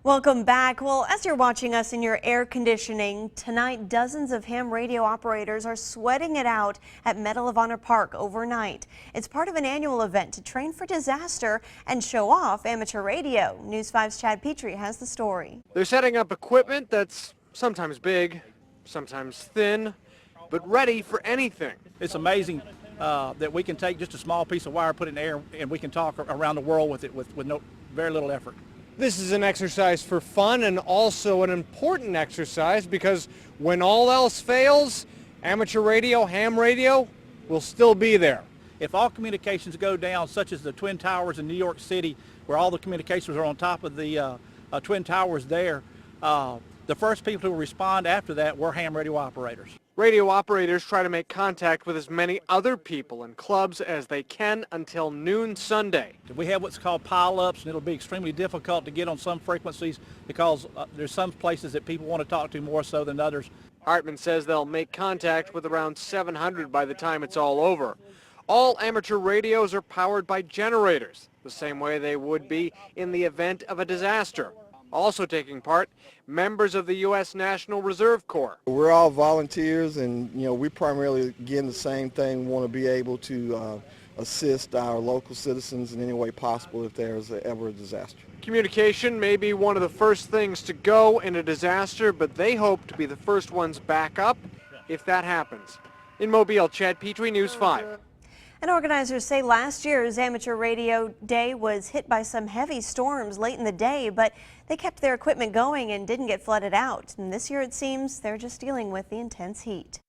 Welcome back. Well, as you're watching us in your air conditioning, tonight dozens of ham radio operators are sweating it out at Medal of Honor Park overnight. It's part of an annual event to train for disaster and show off amateur radio. News 5's Chad Petrie has the story. They're setting up equipment that's sometimes big, sometimes thin, but ready for anything. It's amazing that we can take just a small piece of wire, put it in the air, and we can talk around the world with it with very little effort. This is an exercise for fun and also an important exercise because when all else fails, amateur radio, ham radio will still be there. If all communications go down, such as the Twin Towers in New York City, where all the communications are on top of the Twin Towers there, the first people who respond after that were ham radio operators. Radio operators try to make contact with as many other people and clubs as they can until noon Sunday. We have what's called pile-ups, and it'll be extremely difficult to get on some frequencies because there's some places that people want to talk to more so than others. Hartman says they'll make contact with around 700 by the time it's all over. All amateur radios are powered by generators, the same way they would be in the event of a disaster. Also taking part, members of the U.S. National Reserve Corps. We're all volunteers, and we primarily, again, the same thing. We want to be able to assist our local citizens in any way possible if there's ever a disaster. Communication may be one of the first things to go in a disaster, but they hope to be the first ones back up if that happens. In Mobile, Chad Petrie, News 5. And organizers say last year's Amateur Radio Day was hit by some heavy storms late in the day, but they kept their equipment going and didn't get flooded out. And this year it seems they're just dealing with the intense heat.